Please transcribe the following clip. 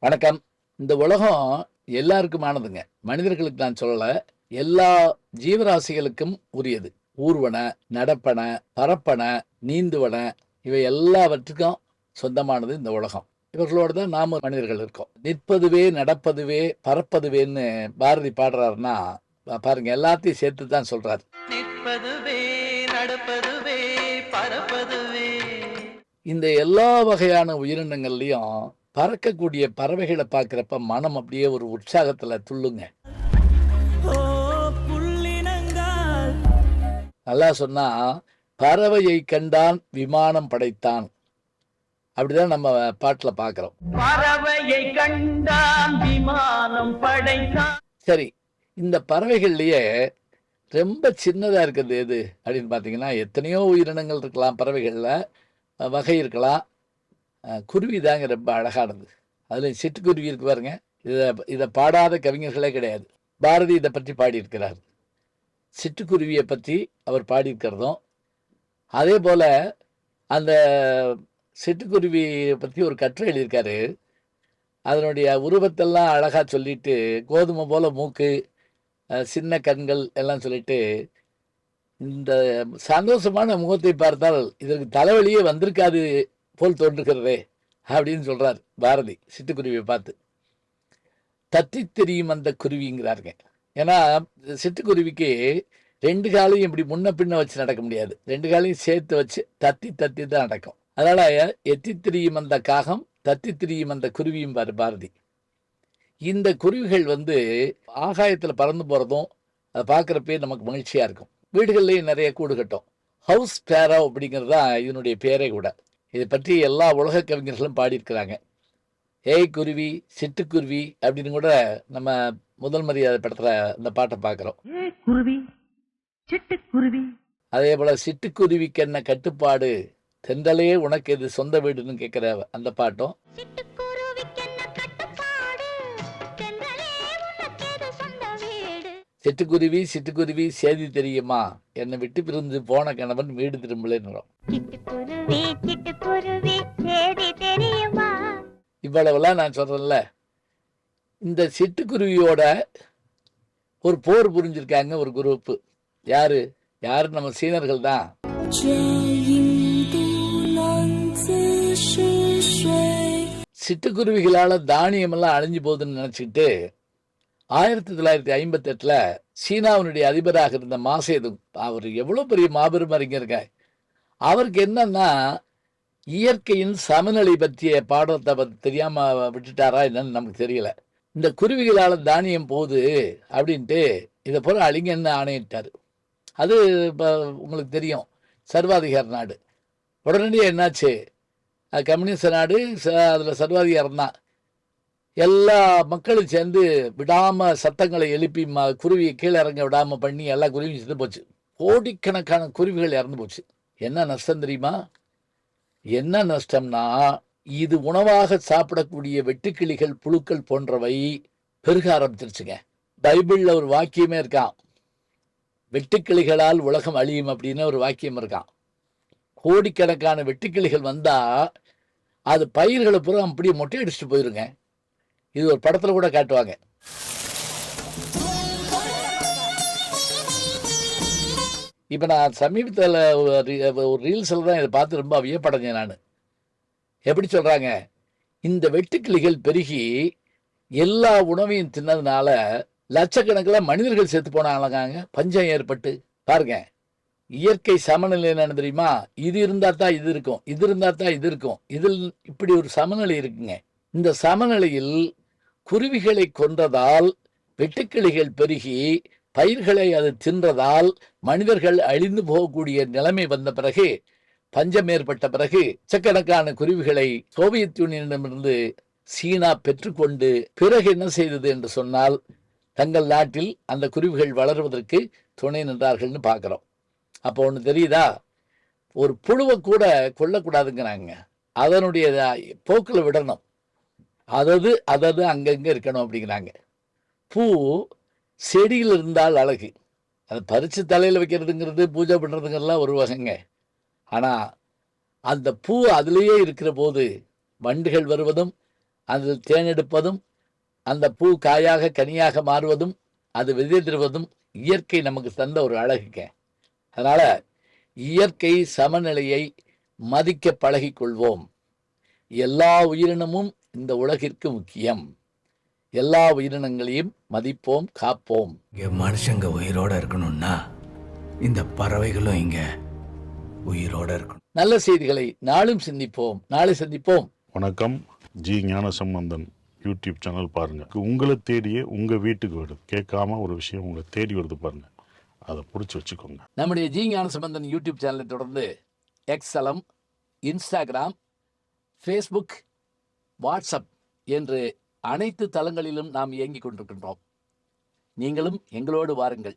வணக்கம். இந்த உலகம் எல்லாருக்குமானதுங்க. மனிதர்களுக்கு நான் சொல்லல. எல்லா ஜீவராசிகளுக்கும் உரியது. ஊர்வன, நடப்பன, பறப்பன, நீந்துவன இவை எல்லாவற்றுக்கும் சொந்தமானது இந்த உலகம். இவர்களோடு தான் நாம மனிதர்கள் இருக்கோம். நிற்பதுவே, நடப்பதுவே, பறப்பதுவேன்னு பாரதி பாடுறாருன்னா, பாருங்க எல்லாத்தையும் சேர்த்து தான் சொல்றாரு. நிற்பதுவே நடப்பதுவே பறப்பதுவே. இந்த எல்லா வகையான உயிரினங்கள்லயும் பறக்கக்கூடிய பறவைகளை பார்க்குறப்ப மனம் அப்படியே ஒரு உற்சாகத்துல துள்ளுங்க. ஓ புள்ளினங்கால் நல்லா சொன்னா, பறவையை கண்டான் விமானம் படைத்தான். அப்படிதான் நம்ம பாட்டுல பார்க்கிறோம். பறவையை கண்டான் விமானம் படைத்தான். சரி, இந்த பறவைகள்லயே ரொம்ப சின்னதா இருக்கிறது எது அப்படின்னு பார்த்தீங்கன்னா, எத்தனையோ உயிரினங்கள் இருக்கலாம் பறவைகள்ல. வகை இருக்கலாம். குருவி தாங்க ரொம்ப அழகானது. அதுல சிட்டுக்குருவி இருக்கு பாருங்க. இதை இதை பாடாத கவிஞர்களே கிடையாது. பாரதி இதை பற்றி பாடியிருக்கிறார். சிட்டுக்குருவியை பற்றி அவர் பாடியிருக்கிறதும், அதே போல அந்த சிட்டுக்குருவியை பற்றி ஒரு கட்டுரை எழுதியிருக்காரு. அதனுடைய உருவத்தெல்லாம் அழகா சொல்லிட்டு, கோதுமை போல மூக்கு, சின்ன கண்கள் எல்லாம் சொல்லிட்டு, இந்த சந்தோஷமான முகத்தை பார்த்தால் இதற்கு தலைவலியே வந்திருக்காது போல் தோன்றுகிறதே அப்படின்னு சொல்றார் பாரதி சிட்டுக்குருவியை பார்த்து. தத்தி தெரியும் அந்த குருவிங்கிறாருங்க. ஏன்னா சிட்டுக்குருவிக்கு ரெண்டு காலையும் இப்படி முன்ன பின்ன வச்சு நடக்க முடியாது. ரெண்டு காலையும் சேர்த்து வச்சு தத்தி தத்தி தான் நடக்கும். அதனால எத்தி திரியும் அந்த காகம், தத்தி திரியும் அந்த குருவியும் பாரதி. இந்த குருவிகள் ஆகாயத்தில் பறந்து போகிறதும் அதை பார்க்குறப்பே நமக்கு மகிழ்ச்சியாக இருக்கும். வீடுகள்லேயும் நிறைய கூடு கட்டும். ஹவுஸ் பேரோ அப்படிங்கிறது தான் இதனுடைய பேரே கூட. இதை பற்றி எல்லா உலக கவிஞர்களும் பாடியிருக்கிறாங்க. ஏய் குருவி, சிட்டுக்குருவி அப்படின்னு கூட நம்ம முதல் மரியாதை படத்துல அந்த பாட்டை பார்க்குறோம். ஏ குருவி சிட்டுக்குருவி. அதே போல சிட்டுக்குருவிக்கு என்ன கட்டுப்பாடு, தென்றலே உனக்கு எது சொந்த வீடுன்னு கேட்குற அந்த பாட்டும். சிட்டுக்குருவி சிட்டுக்குருவி சேதி தெரியுமா, என்னை விட்டு பிரிந்து போன கணவன் வீடு திரும்பலன்னு. இவ்வளவுலாம் நான் சொல்றேன்ல. இந்த சிட்டுக்குருவியோட ஒரு போர் புரிஞ்சிருக்காங்க ஒரு குரூப். யாரு யாரு நம்ம சீனர்கள் தான். சிட்டுக்குருவிகளால தானியம் எல்லாம் அழிஞ்சு போகுதுன்னு நினைச்சுக்கிட்டு 1958 சீனாவினுடைய அதிபராக இருந்த மாசேதுங், அவர் எவ்வளவு பெரிய மாபெரும் அறிஞருங்க. அவருக்கு என்னன்னா, இயற்கையின் சமநிலை பற்றிய பாடத்தை தெரியாம விட்டுட்டாரா என்னன்னு நமக்கு தெரியல. இந்த குருவிகளால் தானியம் போகுது அப்படின்ட்டு இதை போல அழிங்கன்னு ஆணையிட்டார். அது இப்போ உங்களுக்கு தெரியும், சர்வாதிகார நாடு. உடனடியாக என்னாச்சு, கம்யூனிஸ்ட் நாடு, அதில் சர்வாதிகாரம் தான். எல்லா மக்களும் சேர்ந்து விடாமல் சத்தங்களை எழுப்பி குருவியை கீழே இறங்க விடாமல் பண்ணி எல்லா குருவியும் செத்து போச்சு. கோடிக்கணக்கான குருவிகள் இறந்து போச்சு. என்ன நஷ்டம் தெரியுமா? என்ன நஷ்டம்னா, இது உணவாக சாப்பிடக்கூடிய வெட்டுக்கிளிகள், புழுக்கள் போன்றவை பெருக ஆரம்பிச்சிருச்சுங்க. பைபிள்ல ஒரு வாக்கியமே இருக்கான், வெட்டுக்கிளிகளால் உலகம் அழியும் அப்படின்னு ஒரு வாக்கியம் இருக்கான். கோடிக்கணக்கான வெட்டுக்கிளிகள் வந்தா அது பயிர்களை பூரா அப்படியே மொட்டை அடிச்சுட்டு போயிருங்க. இது ஒரு படத்துல கூட காட்டுவாங்க. இப்ப நான் சமீபத்தில் ஒரு ரீல்ஸில் தான் இதை பார்த்து ரொம்ப வியப்படைஞ்சேன் நான். எப்படி சொல்றாங்க, இந்த வெட்டுக்கிளிகள் பெருகி எல்லா உணவையும் தின்னதுனால லட்சக்கணக்கில் மனிதர்கள் செத்து போனாங்க. பஞ்சம் ஏற்பட்டு பாருங்க. இயற்கை சமநிலை என்ன தெரியுமா? இது இருந்தா தான் இது இருக்கும், இது இருந்தா தான் இது இருக்கும். இதில் இப்படி ஒரு சமநிலை இருக்குங்க. இந்த சமநிலையில் குருவிகளை கொன்றதால் வெட்டுக்கிளிகள் பெருகி பயிர்களை அது தின்றதால் மனிதர்கள் அழிந்து போகக்கூடிய நிலைமை வந்த பிறகு, பஞ்சம் ஏற்பட்ட பிறகு, லட்சக்கணக்கான குருவிகளை சோவியத் யூனியனிடமிருந்து சீனா பெற்றுக்கொண்டு பிறகு என்ன செய்தது என்று சொன்னால், தங்கள் நாட்டில் அந்த குருவிகள் வளர்வதற்கு துணை நின்றார்கள்னு பார்க்குறோம். அப்போ ஒன்று தெரியுதா, ஒரு புழுவை கூட கொல்லக்கூடாதுங்கிறாங்க. அதனுடைய போக்கில் விடணும், அதது அங்கங்கே இருக்கணும் அப்படிங்கிறாங்க. பூ செடியில் இருந்தால் அழகு, அதை பறித்து தலையில் வைக்கிறதுங்கிறது, பூஜை பண்ணுறதுங்கிறதுலாம் ஒரு வகைங்க. ஆனால் அந்த பூ அதிலேயே இருக்கிற போது வண்டுகள் வருவதும் அதில் தேனெடுப்பதும் அந்த பூ காயாக கனியாக மாறுவதும் அது விதைத்திருவதும் இயற்கை நமக்கு தந்த ஒரு அழகுங்க. அதனால இயற்கை சமநிலையை மதிக்க பழகிக்கொள்வோம். எல்லா உயிரினமும் இந்த உலகிற்கு முக்கியம். எல்லா உயிரினங்களையும் மதிப்போம், காப்போம். இங்க மனுஷங்க உயிரோட இருக்கணும்னா இந்த பறவைகளும் இங்க உயிரோட இருக்கணும். நல்ல செய்திகளை நாளும் சிந்திப்போம். நாளை சந்திப்போம். வணக்கம். ஜி ஞானசம்பந்தன் யூடியூப் சேனல் பாருங்க. உங்களை தேடியே உங்க வீட்டுக்கு வருது. கேட்காம ஒரு விஷயம் உங்களை தேடி வருது பாருங்க. அதை பிடிச்சி வச்சுக்கோங்க. நம்முடைய ஜி ஞானசம்பந்தன் யூடியூப் சேனலை தொடர்ந்து எக்ஸலம், இன்ஸ்டாகிராம், ஃபேஸ்புக், வாட்ஸ்அப் என்று அனைத்து தளங்களிலும் நாம் இயங்கிக் கொண்டிருக்கின்றோம். நீங்களும் எங்களோடு வாருங்கள்.